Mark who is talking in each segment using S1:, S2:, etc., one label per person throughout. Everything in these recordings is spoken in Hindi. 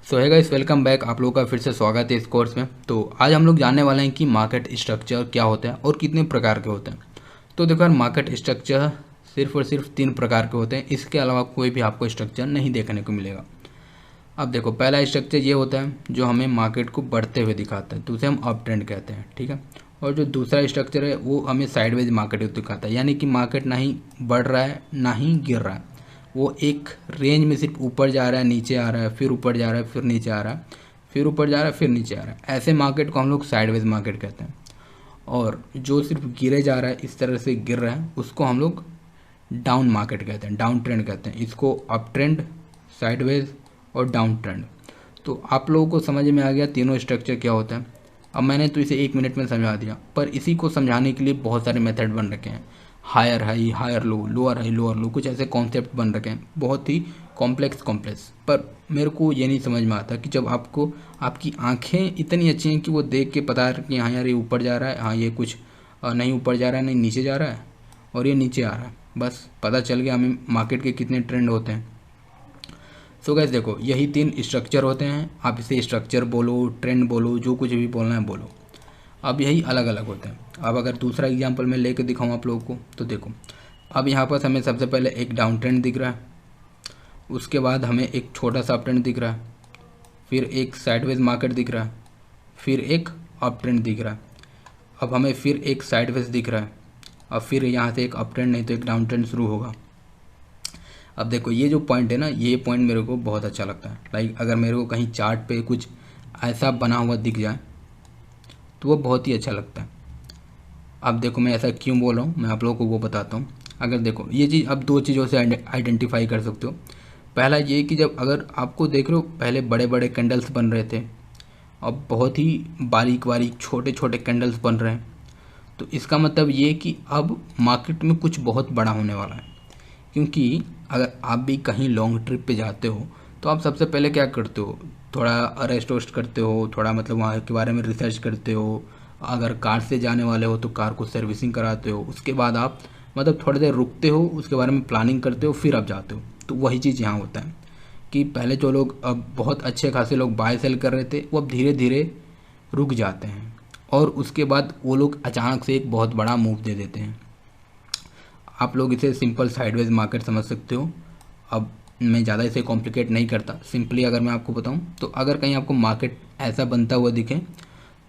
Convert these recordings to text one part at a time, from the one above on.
S1: सो है गाइस, वेलकम बैक। आप लोगों का फिर से स्वागत है इस कोर्स में। तो आज हम लोग जानने वाले हैं कि मार्केट स्ट्रक्चर क्या होता है और कितने प्रकार के होते हैं। तो देखो यार, मार्केट स्ट्रक्चर सिर्फ और सिर्फ 3 प्रकार के होते हैं। इसके अलावा कोई भी आपको स्ट्रक्चर नहीं देखने को मिलेगा। अब देखो, पहला स्ट्रक्चर ये होता है जो हमें मार्केट को बढ़ते हुए दिखाता है, तो उसे हम अप ट्रेंड कहते हैं, ठीक है। और जो दूसरा स्ट्रक्चर है वो हमें साइडवेज मार्केट को दिखाता है, यानी कि मार्केट ना ही बढ़ रहा है ना ही गिर रहा है, वो एक रेंज में सिर्फ ऊपर जा रहा है, नीचे आ रहा है, फिर ऊपर जा रहा है, फिर नीचे आ रहा है, फिर ऊपर जा रहा है, फिर नीचे आ रहा है। ऐसे मार्केट को हम लोग साइडवेज मार्केट कहते हैं। और जो सिर्फ गिरे जा रहा है, इस तरह से गिर रहा है, उसको हम लोग डाउन मार्केट कहते हैं, डाउन ट्रेंड कहते हैं। इसको अप ट्रेंड, साइडवेज और डाउन ट्रेंड। तो आप लोगों को समझ में आ गया तीनों स्ट्रक्चर क्या होता है। अब मैंने तो इसे 1 मिनट में समझा दिया, पर इसी को समझाने के लिए बहुत सारे मेथड बन रखे हैं। Higher high, higher low, lower high, lower low, कुछ ऐसे कॉन्सेप्ट बन रखे हैं, बहुत ही कॉम्प्लेक्स। पर मेरे को ये नहीं समझ में आता कि जब आपको आपकी आंखें इतनी अच्छी हैं कि वो देख के पता है कि हाँ यार ये ऊपर जा रहा है, हाँ ये कुछ नहीं ऊपर जा रहा है, नहीं नीचे जा रहा है, और ये नीचे आ रहा है, बस पता चल गया हमें मार्केट के कितने ट्रेंड होते हैं। सो गाइस देखो, यही 3 स्ट्रक्चर होते हैं। आप इसे स्ट्रक्चर बोलो, ट्रेंड बोलो, जो कुछ भी बोलना है बोलो। अब यही अलग अलग होते हैं। अब अगर दूसरा एग्जांपल मैं लेके दिखाऊं आप लोगों को, तो देखो, अब यहाँ पर हमें सबसे पहले एक डाउन ट्रेंड दिख रहा है, उसके बाद हमें एक छोटा सा अप ट्रेंड दिख रहा है, फिर एक साइडवेज मार्केट दिख रहा है, फिर एक अप ट्रेंड दिख रहा है, अब हमें फिर एक साइडवेज दिख रहा है, अब फिर यहाँ से एक अप ट्रेंड नहीं तो एक डाउन ट्रेंड शुरू होगा। अब देखो, ये जो पॉइंट है ना, ये पॉइंट मेरे को बहुत अच्छा लगता है। लाइक अगर मेरे को कहीं चार्ट पे कुछ ऐसा बना हुआ दिख जाए तो वो बहुत ही अच्छा लगता है। अब देखो, मैं ऐसा क्यों बोल रहा हूँ, मैं आप लोगों को वो बताता हूँ। अगर देखो ये चीज़, अब 2 चीज़ों से आइडेंटिफाई कर सकते हो। पहला ये कि जब अगर आपको देख रहे हो, पहले बड़े बड़े कैंडल्स बन रहे थे, अब बहुत ही बारीक बारीक छोटे छोटे कैंडल्स बन रहे हैं, तो इसका मतलब ये कि अब मार्केट में कुछ बहुत बड़ा होने वाला है। क्योंकि अगर आप भी कहीं लॉन्ग ट्रिप पे जाते हो तो आप सबसे पहले क्या करते हो, थोड़ा रेस्ट वेस्ट करते हो, थोड़ा मतलब वहाँ के बारे में रिसर्च करते हो। अगर कार से जाने वाले हो तो कार को सर्विसिंग कराते हो, उसके बाद आप मतलब थोड़ी देर रुकते हो, उसके बारे में प्लानिंग करते हो, फिर आप जाते हो। तो वही चीज़ यहाँ होता है कि पहले जो लोग, अब बहुत अच्छे खासे लोग बाय सेल कर रहे थे, वो अब धीरे धीरे रुक जाते हैं, और उसके बाद वो लोग अचानक से एक बहुत बड़ा मूव दे देते हैं। आप लोग इसे सिंपल साइडवेज मार्केट समझ सकते हो। अब मैं ज़्यादा इसे कॉम्प्लिकेट नहीं करता, सिंपली अगर मैं आपको बताऊं, तो अगर कहीं आपको मार्केट ऐसा बनता हुआ दिखे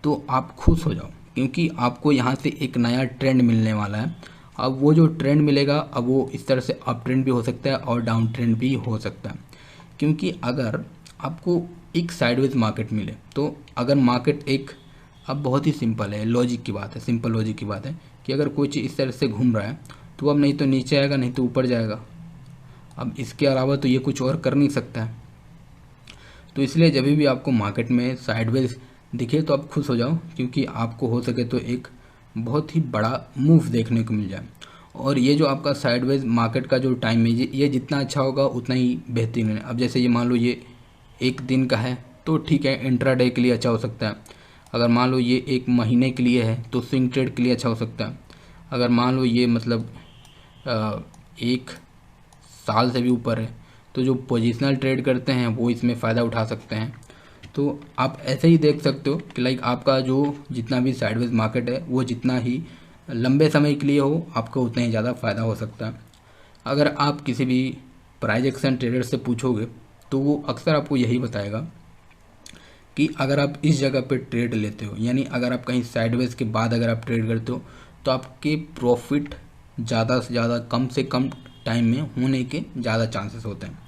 S1: तो आप खुश हो जाओ, क्योंकि आपको यहाँ से एक नया ट्रेंड मिलने वाला है। अब वो जो ट्रेंड मिलेगा, अब वो इस तरह से अप ट्रेंड भी हो सकता है और डाउन ट्रेंड भी हो सकता है। क्योंकि अगर आपको एक साइडवेज मार्केट मिले, तो अगर मार्केट एक, अब बहुत ही सिंपल है, लॉजिक की बात है, सिंपल लॉजिक की बात है कि अगर कोई चीज़ इस तरह से घूम रहा है तो अब नहीं तो नीचे आएगा नहीं तो ऊपर जाएगा। अब इसके अलावा तो ये कुछ और कर नहीं सकता है। तो इसलिए जब भी आपको मार्केट में साइडवेज दिखे तो आप खुश हो जाओ, क्योंकि आपको हो सके तो एक बहुत ही बड़ा मूव देखने को मिल जाए। और ये जो आपका साइडवेज मार्केट का जो टाइम है, ये जितना अच्छा होगा उतना ही बेहतरीन है। अब जैसे ये मान लो ये 1 दिन का है तो ठीक है, इंट्राडे के लिए अच्छा हो सकता है। अगर मान लो ये 1 महीने के लिए है तो स्विंग ट्रेड के लिए अच्छा हो सकता है। अगर मान लो ये मतलब 1 साल से भी ऊपर है, तो जो पोजिशनल ट्रेड करते हैं वो इसमें फ़ायदा उठा सकते हैं। तो आप ऐसे ही देख सकते हो कि लाइक आपका जो जितना भी साइडवेज मार्केट है, वो जितना ही लंबे समय के लिए हो, आपको उतना ही ज़्यादा फ़ायदा हो सकता है। अगर आप किसी भी प्राइज एक्शन ट्रेडर से पूछोगे तो वो अक्सर आपको यही बताएगा कि अगर आप इस जगह पे ट्रेड लेते हो, यानी अगर आप कहीं साइडवेज के बाद अगर आप ट्रेड करते हो, तो आपके प्रॉफिट ज़्यादा से ज़्यादा कम से कम टाइम में होने के ज़्यादा चांसेस होते हैं।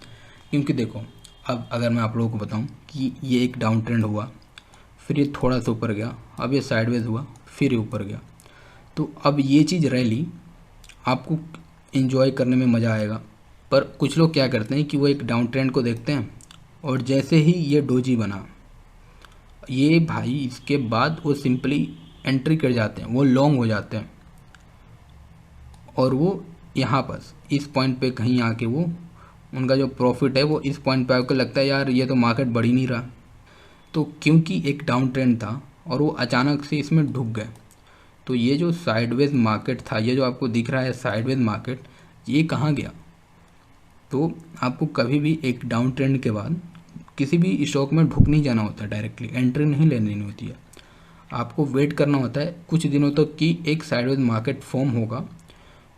S1: क्योंकि देखो, अब अगर मैं आप लोगों को बताऊं कि ये एक डाउन ट्रेंड हुआ, फिर ये थोड़ा सा ऊपर गया, अब ये साइडवेज हुआ, फिर ये ऊपर गया, तो अब ये चीज़ रैली आपको इन्जॉय करने में मज़ा आएगा। पर कुछ लोग क्या करते हैं कि वो एक डाउन ट्रेंड को देखते हैं, और जैसे ही ये डोजी बना, ये भाई इसके बाद वो सिंपली एंट्री कर जाते हैं, वो लॉन्ग हो जाते हैं, और वो यहाँ पर इस पॉइंट पे कहीं आके वो उनका जो प्रॉफिट है वो इस पॉइंट पे आकर लगता है यार ये तो मार्केट बढ़ ही नहीं रहा। तो क्योंकि एक डाउन ट्रेंड था और वो अचानक से इसमें ढुक गए, तो ये जो साइडवेज मार्केट था, ये जो आपको दिख रहा है साइडवेज मार्केट, ये कहाँ गया। तो आपको कभी भी एक डाउन ट्रेंड के बाद किसी भी स्टॉक में ढुक नहीं जाना होता, डायरेक्टली एंट्री नहीं लेनी होती है। आपको वेट करना होता है कुछ दिनों तक कि एक साइडवेज मार्केट फॉर्म होगा,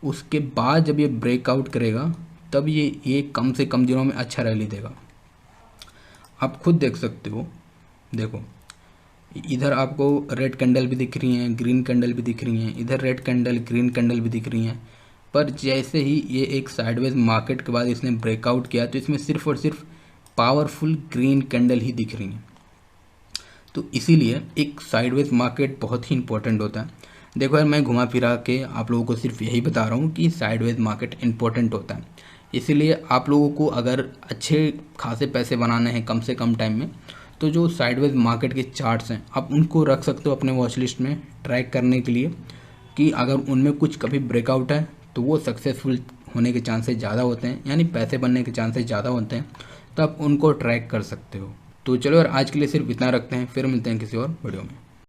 S1: उसके बाद जब ये ब्रेकआउट करेगा तब ये कम से कम दिनों में अच्छा रैली देगा। आप खुद देख सकते हो, देखो इधर आपको रेड कैंडल भी दिख रही हैं, ग्रीन कैंडल भी दिख रही हैं, इधर रेड कैंडल ग्रीन कैंडल भी दिख रही हैं, पर जैसे ही ये एक साइडवेज मार्केट के बाद इसने ब्रेकआउट किया तो इसमें सिर्फ और सिर्फ पावरफुल ग्रीन कैंडल ही दिख रही हैं। तो इसीलिए एक साइडवेज मार्केट बहुत ही इंपॉर्टेंट होता है। देखो यार, मैं घुमा फिरा के आप लोगों को सिर्फ यही बता रहा हूँ कि साइडवेज मार्केट इंपॉर्टेंट होता है। इसीलिए आप लोगों को अगर अच्छे खासे पैसे बनाने हैं कम से कम टाइम में, तो जो साइडवेज मार्केट के चार्ट्स हैं आप उनको रख सकते हो अपने वॉच लिस्ट में ट्रैक करने के लिए, कि अगर उनमें कुछ कभी ब्रेकआउट है तो वो सक्सेसफुल होने के चांसेस ज़्यादा होते हैं, यानी पैसे बनने के चांसेस ज़्यादा होते हैं, तो आप उनको ट्रैक कर सकते हो। तो चलो यार, आज के लिए सिर्फ इतना रखते हैं, फिर मिलते हैं किसी और वीडियो में।